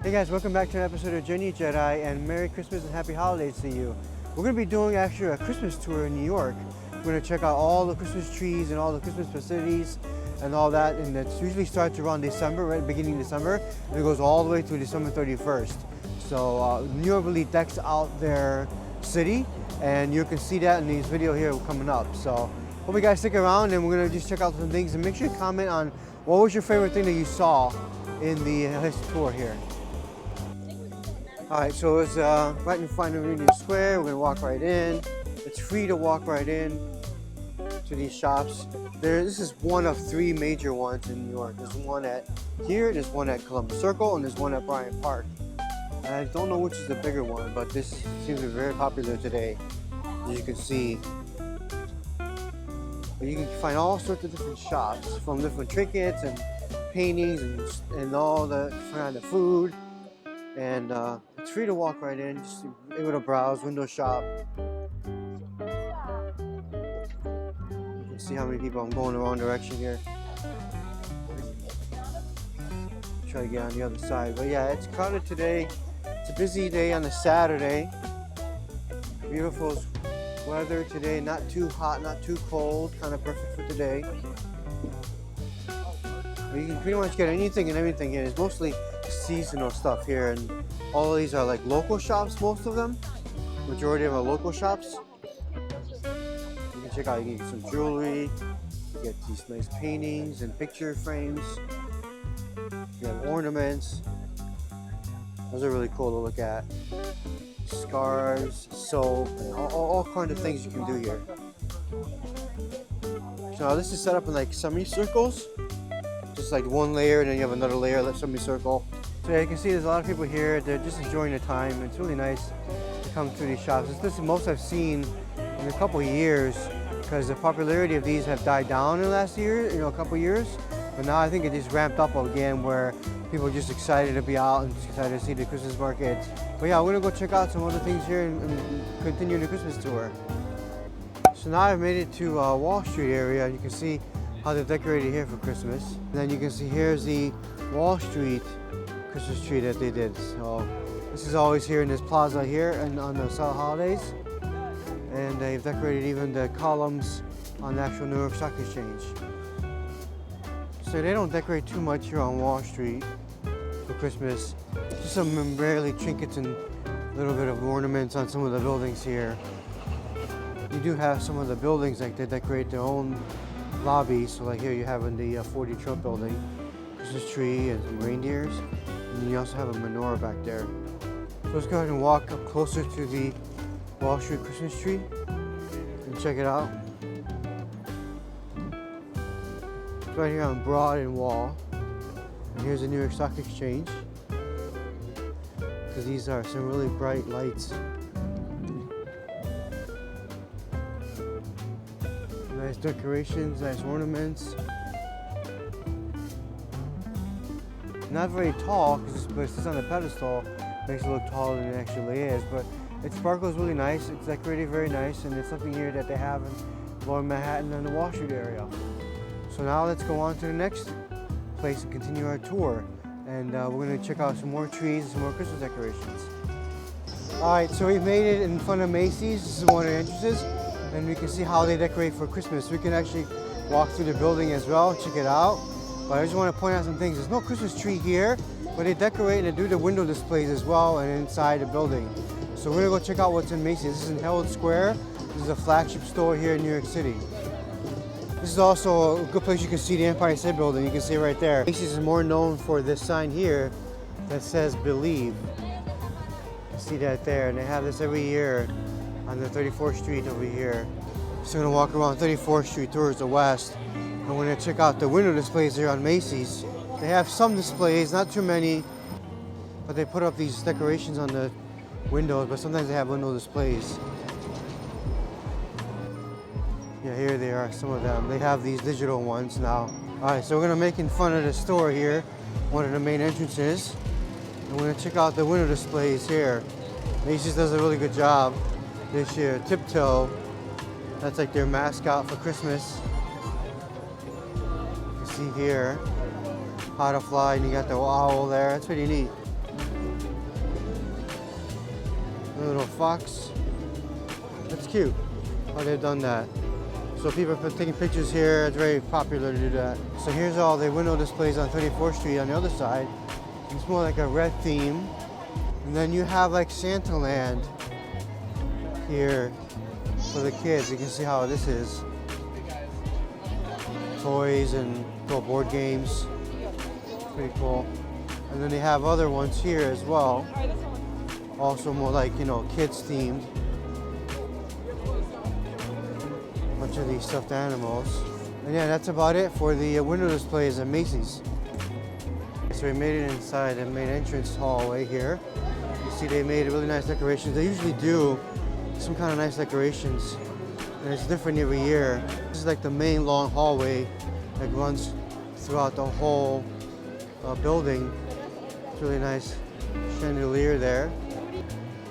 Hey guys, welcome back to an episode of JourneyJedi, and Merry Christmas and Happy Holidays to you. We're going to be doing actually a Christmas tour in New York. We're going to check out all the Christmas trees and all the Christmas festivities and all that, and it usually starts around December, right beginning of December, and it goes all the way to December 31st. So New York really decks out their city, and you can see that in this video here coming up. So hope you guys stick around, and we're going to just check out some things, and make sure you comment on what was your favorite thing that you saw in the tour here. Alright, so it's right in front of Union Square. We're going to walk right in. It's free to walk right in to these shops. This is one of three major ones in New York. There's one at here, there's one at Columbus Circle, and there's one at Bryant Park. I don't know which is the bigger one, but this seems to be very popular today, as you can see. But you can find all sorts of different shops, from different trinkets and paintings and all the kind of food. And it's free to walk right in, just able to browse, window shop. You can see how many people. I'm going the wrong direction here. Try to get on the other side. But yeah, it's crowded today. It's a busy day on a Saturday. Beautiful weather today, not too hot, not too cold, kind of perfect for today. But you can pretty much get anything and everything here. It's mostly seasonal stuff here, and all of these are like local shops, most of them. Majority of them are local shops. You can check out, you can get some jewelry, you get these nice paintings and picture frames, you have ornaments. Those are really cool to look at. Scarves, soap, and all kinds of things you can do here. So now this is set up in like semicircles, just like one layer, and then you have another layer, like semicircle. So yeah, you can see there's a lot of people here. They're just enjoying the time. It's really nice to come to these shops. This is the most I've seen in a couple of years, because the popularity of these have died down in the last year, a couple of years. But now I think it just ramped up again, where people are just excited to be out and just excited to see the Christmas markets. But yeah, we're gonna go check out some other things here and continue the Christmas tour. So now I've made it to Wall Street area. You can see how they're decorated here for Christmas. And then you can see here's the Wall Street Christmas tree that they did. So this is always here in this plaza here and on the holidays. And they've decorated even the columns on the actual New York Stock Exchange. So they don't decorate too much here on Wall Street for Christmas. Just some rarely trinkets and a little bit of ornaments on some of the buildings here. You do have some of the buildings, like they decorate their own lobbies. So like here you have in the 40 Trump building, Christmas tree and some reindeers. And then you also have a menorah back there. So let's go ahead and walk up closer to the Wall Street Christmas tree and check it out. It's right here on Broad and Wall. And here's the New York Stock Exchange. Because these are some really bright lights. Nice decorations, nice ornaments. Not very tall, because it's on a pedestal, makes it look taller than it actually is, but it sparkles really nice. It's decorated very nice, and it's something here that they have in Lower Manhattan and the Wall Street area. So now let's go on to the next place and continue our tour, and we're going to check out some more trees and some more Christmas decorations. Alright, so we've made it in front of Macy's. This is one of the entrances, and we can see how they decorate for Christmas. We can actually walk through the building as well, check it out. But I just want to point out some things. There's no Christmas tree here, but they decorate and they do the window displays as well and inside the building. So we're going to go check out what's in Macy's. This is in Herald Square. This is a flagship store here in New York City. This is also a good place you can see the Empire State Building. You can see right there. Macy's is more known for this sign here that says Believe. You see that there, and they have this every year on the 34th Street over here. So we're going to walk around 34th Street towards the west. And we're going to check out the window displays here on Macy's. They have some displays, not too many, but they put up these decorations on the windows, but sometimes they have window displays. Yeah, here they are, some of them. They have these digital ones now. Alright, so we're going to make in front of the store here, one of the main entrances. And we're going to check out the window displays here. Macy's does a really good job this year. Tiptoe, that's like their mascot for Christmas. You can see here how to fly, and you got the owl there. That's pretty neat. A little fox. That's cute how they've done that. So people are taking pictures here. It's very popular to do that. So here's all the window displays on 34th Street on the other side. It's more like a red theme. And then you have like Santa Land here for the kids. You can see how this is. Toys and little board games. Pretty cool. And then they have other ones here as well. Also more like, you know, kids themed. Bunch of these stuffed animals. And yeah, that's about it for the window displays at Macy's. So we made it inside the main entrance hallway here. You see they made really nice decorations. They usually do some kind of nice decorations. And it's different every year. This is like the main long hallway that runs throughout the whole building. It's really nice chandelier there.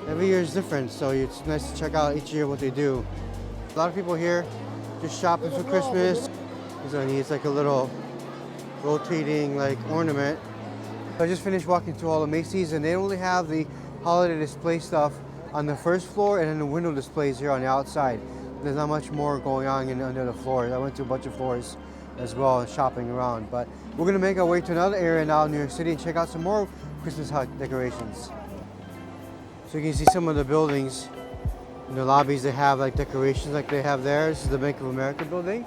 Every year is different, so it's nice to check out each year what they do. A lot of people here just shopping for Christmas. It's like a little rotating like ornament. I just finished walking through all the Macy's, and they only have the holiday display stuff on the first floor and then the window displays here on the outside. There's not much more going on under the floors. I went to a bunch of floors as well, shopping around. But we're gonna make our way to another area now in New York City and check out some more Christmas decorations. So you can see some of the buildings in the lobbies. They have like decorations like they have there. This is the Bank of America building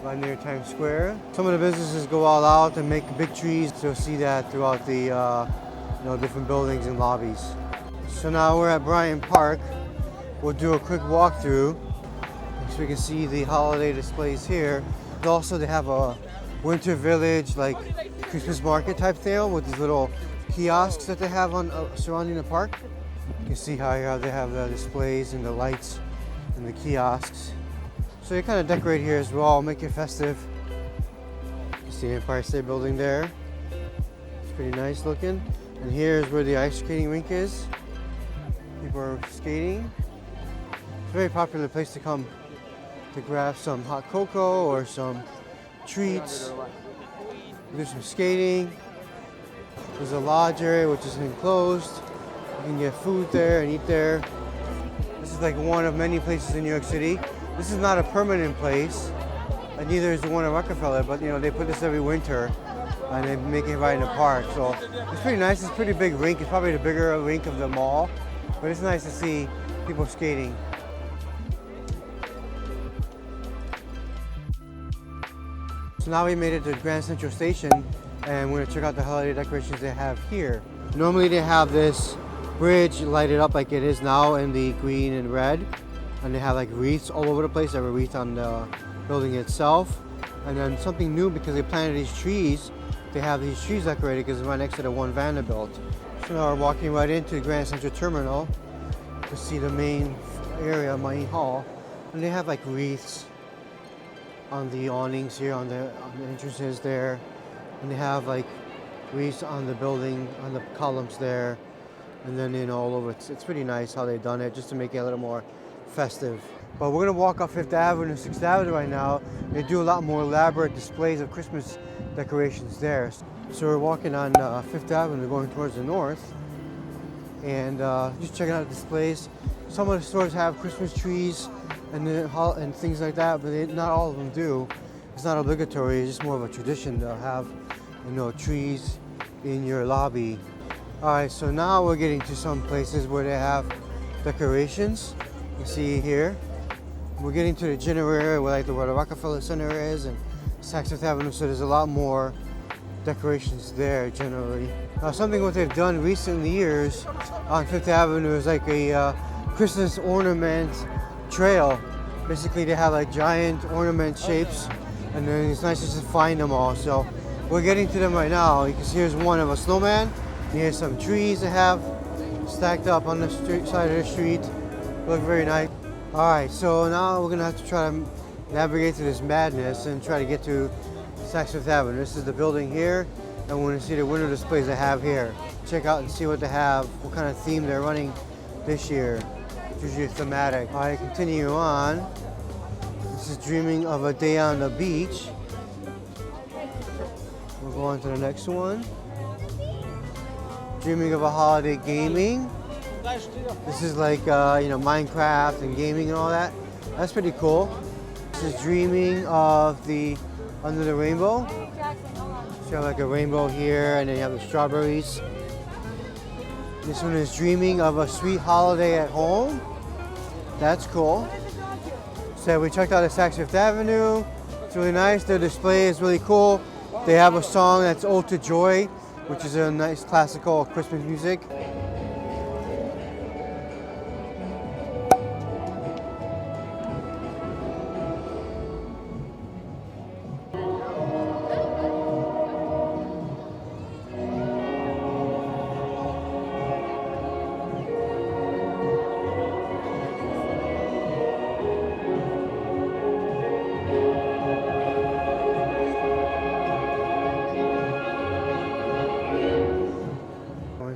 right near Times Square. Some of the businesses go all out and make big trees. So you'll see that throughout the different buildings and lobbies. So now we're at Bryant Park. We'll do a quick walkthrough so we can see the holiday displays here. Also, they have a winter village, like Christmas market type deal with these little kiosks that they have on surrounding the park. You can see how they have the displays and the lights and the kiosks. So you kind of decorate here as well, make it festive. You see the Empire State Building there. It's pretty nice looking. And here's where the ice skating rink is. People are skating. It's a very popular place to come to grab some hot cocoa or some treats, do some skating. There's a lodge area which is enclosed. You can get food there and eat there. This is like one of many places in New York City. This is not a permanent place, and neither is the one at Rockefeller, but you know, they put this every winter and they make it right in the park. So it's pretty nice. It's a pretty big rink. It's probably the bigger rink of them all, but it's nice to see people skating. So now we made it to Grand Central Station, and we're gonna check out the holiday decorations they have here. Normally they have this bridge lighted up like it is now in the green and red, and they have like wreaths all over the place. They have a wreath on the building itself, and then something new because they planted these trees. They have these trees decorated because it's right next to the one Vanderbilt. So now we're walking right into the Grand Central Terminal to see the main area, main hall, and they have like wreaths on the awnings here, on the entrances there, and they have like wreaths on the building, on the columns there, and then all over. It's pretty nice how they've done it, just to make it a little more festive. But we're gonna walk up 5th Avenue and 6th Avenue right now. They do a lot more elaborate displays of Christmas decorations there. So we're walking on 5th Avenue going towards the north, and just checking out the displays. Some of the stores have Christmas trees and things like that, but not all of them do. It's not obligatory. It's just more of a tradition to have, trees in your lobby. All right, so now we're getting to some places where they have decorations. You see here, we're getting to the general area where the Rockefeller Center is and Saxophone Avenue. So there's a lot more decorations there generally. Now, something what they've done recent years on 5th Avenue is like a Christmas ornament trail. Basically, they have like giant ornament shapes, and then it's nice just to find them all. So we're getting to them right now. You can see here's one of a snowman. Here's some trees they have stacked up on the side of the street. Look very nice. All right, so now we're gonna have to try to navigate through this madness and try to get to Saxophone Avenue. This is the building here, and we're gonna see the window displays they have here. Check out and see what they have, what kind of theme they're running this year. It's usually thematic. All right, continue on. This is Dreaming of a Day on the Beach. We'll go on to the next one. Dreaming of a Holiday Gaming. This is like, you know, Minecraft and gaming and all that. That's pretty cool. This is dreaming of the under the rainbow. So you have like a rainbow here, and then you have the strawberries. This one is dreaming of a sweet holiday at home. That's cool. So we checked out the Saxophone Avenue. It's really nice. Their display is really cool. They have a song that's Ode to Joy, which is a nice classical Christmas music.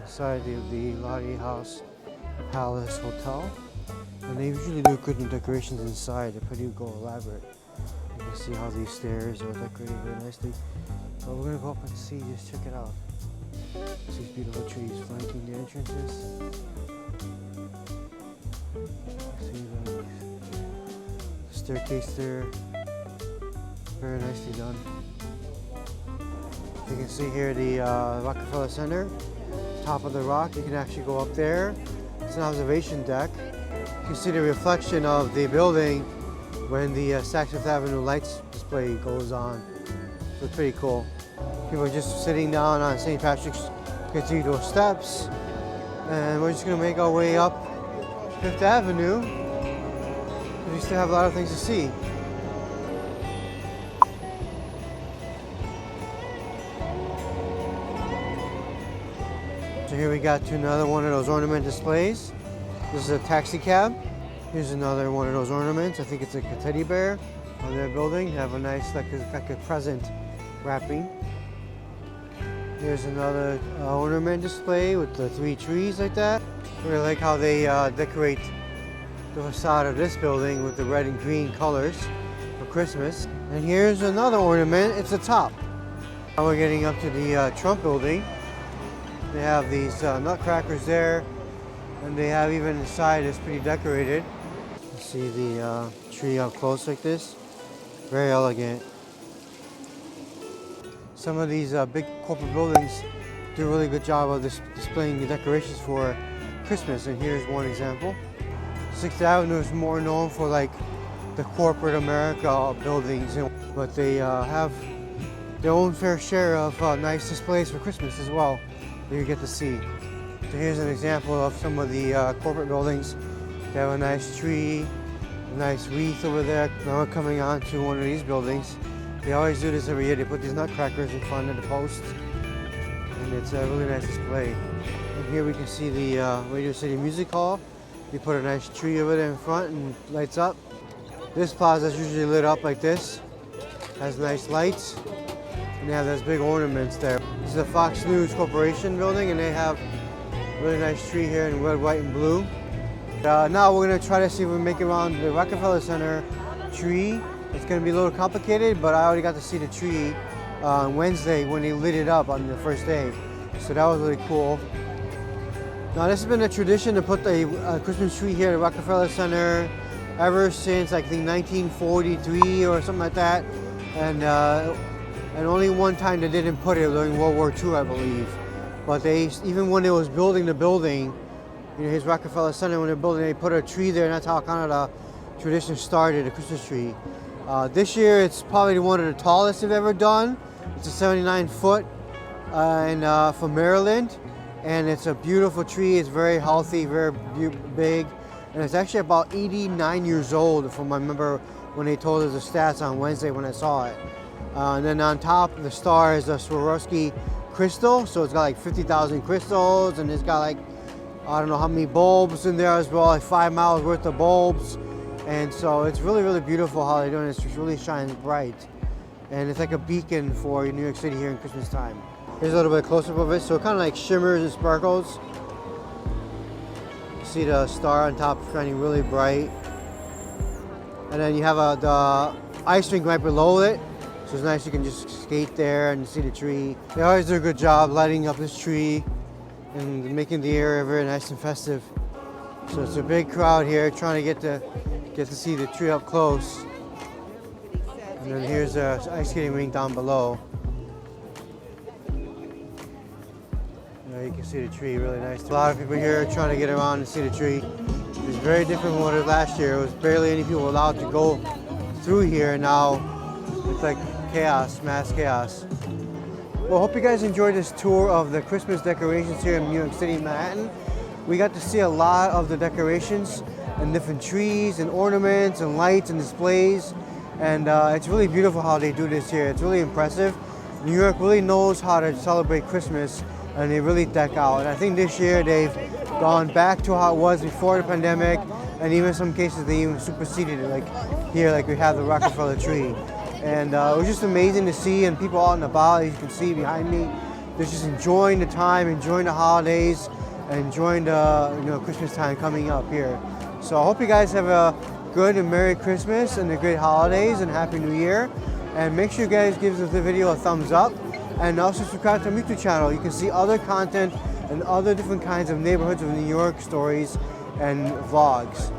Inside the Lotte House Palace Hotel, and they usually do good decorations inside. They're pretty elaborate. You can see how these stairs are decorated very nicely. But we're gonna go up and see, just check it out. These beautiful trees flanking the entrances. See the staircase there, very nicely done. You can see here the Rockefeller Center. Top of the rock, you can actually go up there. It's an observation deck. You can see the reflection of the building when the Saxophone Avenue lights display goes on. So it's pretty cool. People are just sitting down on St. Patrick's Cathedral steps, and we're just gonna make our way up Fifth Avenue. We still have a lot of things to see. So here we got to another one of those ornament displays. This is a taxi cab. Here's another one of those ornaments. I think it's like a teddy bear on their building. They have a nice, like a present wrapping. Here's another ornament display with the 3 trees like that. I really like how they decorate the facade of this building with the red and green colors for Christmas. And here's another ornament. It's a top. Now we're getting up to the Trump building. They have these nutcrackers there, and they have even inside it's pretty decorated. You see the tree up close like this. Very elegant. Some of these big corporate buildings do a really good job of displaying the decorations for Christmas, and here's one example. 6th Avenue is more known for like the corporate America buildings, but they have their own fair share of nice displays for Christmas as well that you get to see. So here's an example of some of the corporate buildings. They have a nice tree, a nice wreath over there. Now we're coming on to one of these buildings. They always do this every year. They put these nutcrackers in front of the post, and it's a really nice display. And here we can see the Radio City Music Hall. They put a nice tree over there in front and lights up. This plaza is usually lit up like this. Has nice lights, and they have those big ornaments there. This is the Fox News Corporation building, and they have a really nice tree here in red, white, and blue. Now we're going to try to see if we can make it around the Rockefeller Center tree. It's going to be a little complicated, but I already got to see the tree on Wednesday when they lit it up on the first day. So that was really cool. Now this has been a tradition to put the Christmas tree here at Rockefeller Center ever since I think 1943 or something like that. And only one time they didn't put it during World War II, I believe. But they, even when they was building the building, you know, his Rockefeller Center, when they're building, they put a tree there, and that's how kind of the tradition started, the Christmas tree. This year, it's probably one of the tallest they've ever done. It's a 79 foot and from Maryland, and it's a beautiful tree. It's very healthy, very big, and it's actually about 89 years old from I remember when they told us the stats on Wednesday when I saw it. And then on top of the star is a Swarovski crystal, so it's got like 50,000 crystals, and it's got like, I don't know how many bulbs in there as well, like 5 miles worth of bulbs. And so it's really, really beautiful how they're doing it. It really shines bright. And it's like a beacon for New York City here in Christmas time. Here's a little bit close-up of it. So it kind of like shimmers and sparkles. You see the star on top shining really bright. And then you have the ice rink right below it. So it's nice, you can just skate there and see the tree. They always do a good job lighting up this tree and making the area very nice and festive. So it's a big crowd here trying to get to see the tree up close. And then here's the ice skating rink down below. You can see the tree really nice. A lot of people here trying to get around and see the tree. It's very different from what it was last year. It was barely any people allowed to go through here. Now it's like chaos, mass chaos. Well, hope you guys enjoyed this tour of the Christmas decorations here in New York City, Manhattan. We got to see a lot of the decorations and different trees and ornaments and lights and displays. And it's really beautiful how they do this here. It's really impressive. New York really knows how to celebrate Christmas, and they really deck out. And I think this year they've gone back to how it was before the pandemic, and even in some cases they even superseded it. Like here, like we have the Rockefeller Tree. And it was just amazing to see, and people out and about, as you can see behind me, they're just enjoying the time, enjoying the holidays, and enjoying the Christmas time coming up here. So I hope you guys have a good and Merry Christmas and a great holidays and Happy New Year. And make sure you guys give the video a thumbs up, and also subscribe to our YouTube channel. You can see other content and other different kinds of neighborhoods of New York stories and vlogs.